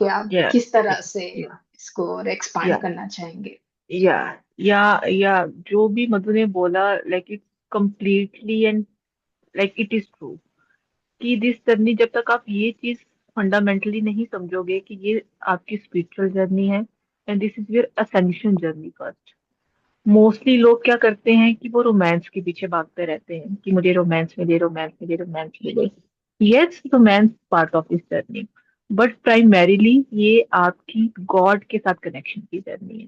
कि आप या किस तरह से या इसको और एक्सपांड या करना चाहेंगे। या या जो भी मधु ने बोला, like it completely and like it is true, कि दिस जर्नी, जब तक आप ये चीज फंडामेंटली नहीं समझोगे कि ये आपकी स्पिरिचुअल जर्नी है and this is your ascension journey first. Mostly लोग क्या करते हैं कि वो रोमांस के पीछे भागते रहते हैं कि मुझे रोमांस मिले, रोमांस मिले, रोमांस मिले। Yes, romance part of this journey, but primarily ये आपकी गॉड के साथ कनेक्शन की जर्नी है।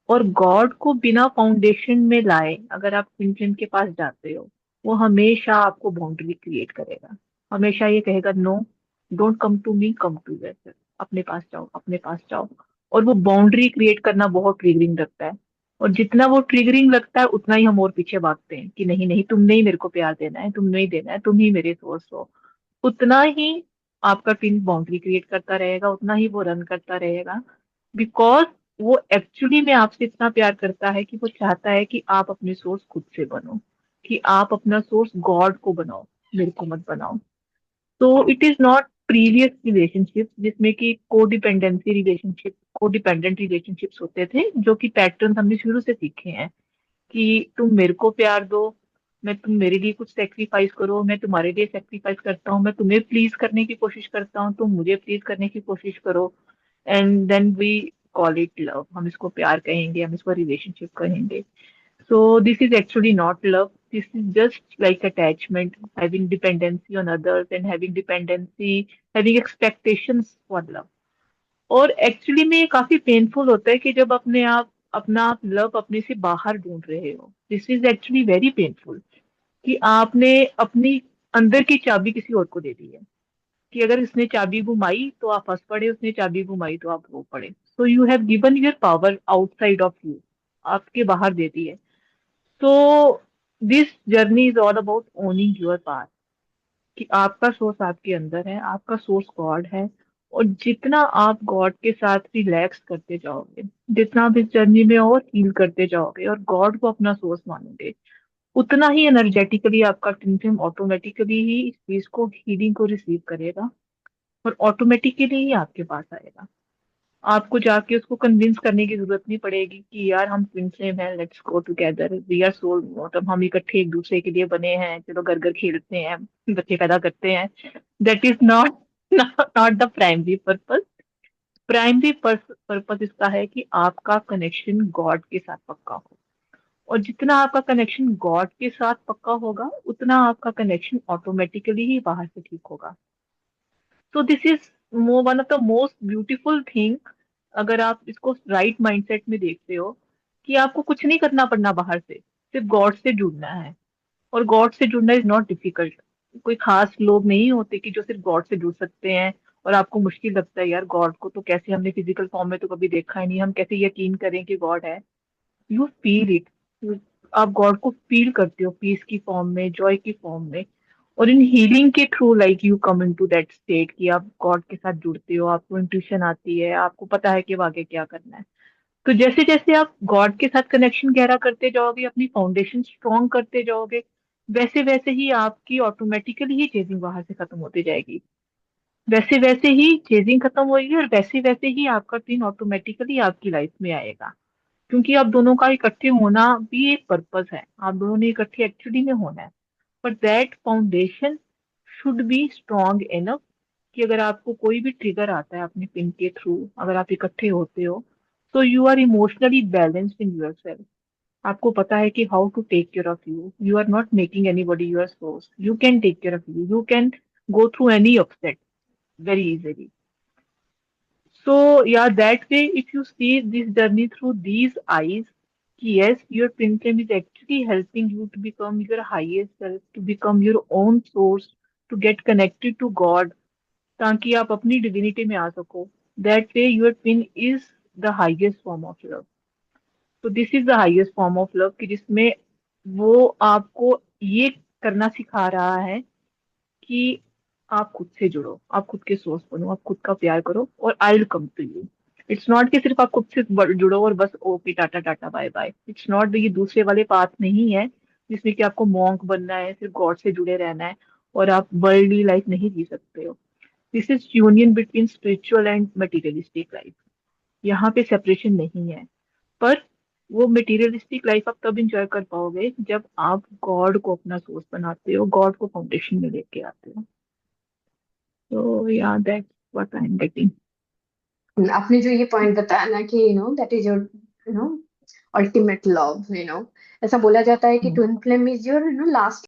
और गॉड को बिना फाउंडेशन में लाए अगर आप क्विंटन के पास जाते हो, वो हमेशा आपको बाउंड्री क्रिएट करेगा। हमेशा ये कहेगा, no, don't come to me, come to yourself, अपने पास जाओ, अपने पास जाओ। और वो बाउंड्री क्रिएट करना बहुत ट्रिगरिंग लगता है। और जितना वो ट्रिगरिंग लगता है उतना ही हम और पीछे भागते हैं कि नहीं नहीं, तुमने ही मेरे को प्यार देना है, तुमने ही देना है, तुम ही मेरे सोर्स हो। उतना ही आपका टीम बाउंड्री क्रिएट करता रहेगा, उतना ही वो रन करता रहेगा। बिकॉज वो एक्चुअली में आपसे इतना प्यार करता है कि वो चाहता है कि आप अपने सोर्स खुद से बनो, कि आप अपना सोर्स गॉड को बनाओ, मेरे को मत बनाओ। तो it is not previous relationship जिसमें कि कोडिपेंडेंसी रिलेशनशिप, कोडिपेंडेंट रिलेशनशिप्स होते थे, जो कि पैटर्न हमने शुरू से सीखे हैं कि तुम मेरे को प्यार दो, मैं, तुम मेरे लिए कुछ सेक्रीफाइस करो, मैं तुम्हारे लिए सेक्रीफाइस करता हूँ, मैं तुम्हें प्लीज करने की कोशिश करता हूँ, तुम मुझे प्लीज करने की कोशिश करो। And then we call it love, हम इसको प्यार कहेंगे, हम इसको रिलेशनशिप कहेंगे। So this is actually not love. This is just like attachment, having dependency on others and having dependency, having expectations for love. और एक्चुअली में ये काफी पेनफुल होता है कि जब अपने आप अपना आप लव अपने से बाहर ढूंढ रहे हो। This is actually very painful कि आपने अपनी अंदर की चाबी किसी और को दे दी है, कि अगर उसने चाबी घुमाई तो आप हंस पड़े, उसने चाबी घुमाई तो आप रो पड़े। So you have given your power outside of you, आपके बाहर दे दी है। तो this journey is all about owning your path, कि आपका सोर्स आपके अंदर है, आपका सोर्स गॉड है। और जितना आप गॉड के साथ रिलैक्स करते जाओगे, जितना आप इस जर्नी में और हील करते जाओगे और गॉड को अपना सोर्स मानोगे, उतना ही एनर्जेटिकली आपका टिंटिम ऑटोमेटिकली ही इस चीज को, हीलिंग को रिसीव करेगा और ऑटोमेटिकली ही आपके पास आएगा। आपको जाके उसको कन्विंस करने की जरूरत नहीं पड़ेगी कि यार हम ट्विन फ्लेम हैं, let's go together, we are soul, मतलब हम इकट्ठे एक दूसरे के लिए बने हैं, चलो घर घर खेलते हैं, बच्चे पैदा करते हैं। That is not not the primary purpose. Primary purpose इसका है कि आपका कनेक्शन गॉड के साथ पक्का हो। और जितना आपका कनेक्शन गॉड के साथ पक्का होगा, उतना आपका कनेक्शन ऑटोमेटिकली ही बाहर से ठीक होगा। So this is one of the most beautiful thing, अगर आप इसको राइट माइंडसेट में देखते हो, कि आपको कुछ नहीं करना पड़ना बाहर से, सिर्फ गॉड से जुड़ना है। और गॉड से जुड़ना इज नॉट डिफिकल्ट। कोई खास लोग नहीं होते कि जो सिर्फ गॉड से जुड़ सकते हैं। और आपको मुश्किल लगता है, यार गॉड को तो कैसे हमने फिजिकल फॉर्म में तो कभी देखा ही नहीं, हम कैसे यकीन करें कि गॉड है। You feel it. आप गॉड को फील करते हो पीस की फॉर्म में, जॉय की फॉर्म में। और इन हीलिंग के through like you come in to that state कि आप गॉड के साथ जुड़ते हो, आपको इंट्यूशन आती है, आपको पता है कि अब आगे क्या करना है। तो जैसे जैसे आप गॉड के साथ कनेक्शन गहरा करते जाओगे, अपनी फाउंडेशन स्ट्रॉन्ग करते जाओगे, वैसे वैसे ही आपकी ऑटोमेटिकली ही चेजिंग बाहर से खत्म होती जाएगी। वैसे वैसे ही चेजिंग खत्म होगी और वैसे वैसे ही आपका टीन ऑटोमेटिकली आपकी लाइफ में आएगा। क्योंकि आप दोनों का इकट्ठे होना भी एक पर्पस है, आप दोनों ने इकट्ठे एक्चुअली में होना है। But that foundation should be strong enough कि अगर आपको कोई भी ट्रिगर आता है अपने पिन के थ्रू, अगर आप इकट्ठे होते हो, तो you are emotionally balanced in your self. आपको पता है कि how to take care of you, you are not making anybody your source, you can take care of you can go through any upset very easily. So yeah, that way, if you see this journey through these eyes, yes, your twin flame is actually helping you to become your highest self, to become your own source, to get connected to God, ताकि आप अपनी divinity में आ सको। That way, your twin is the highest form of love. तो this is the highest form of love, कि जिसमें वो आपको ये करना सिखा रहा है कि आप खुद से जुड़ो, आप खुद के सोर्स बनो, आप खुद का प्यार करो और I will come to you. It's not कि सिर्फ आप खुद से जुड़ो और बस okay tata tata bye bye. It's not, ये दूसरे वाले पाथ नहीं है जिसमें कि आपको मॉन्क बनना है, सिर्फ गॉड से जुड़े रहना है और आप वर्ल्डली लाइफ नहीं जी सकते हो। This is union between spiritual and materialistic life. यहाँ पे सेपरेशन नहीं है। पर वो मटेरियलिस्टिक लाइफ आप तब इंजॉय कर पाओगे जब आप गॉड को अपना सोर्स बनाते हो, गॉड को फाउंडेशन में लेके आते हो। तो या that's what I am getting. आपने जो ये पॉइंट बताया ना कि that is your ultimate love, ऐसा बोला जाता है कि twin flame is your last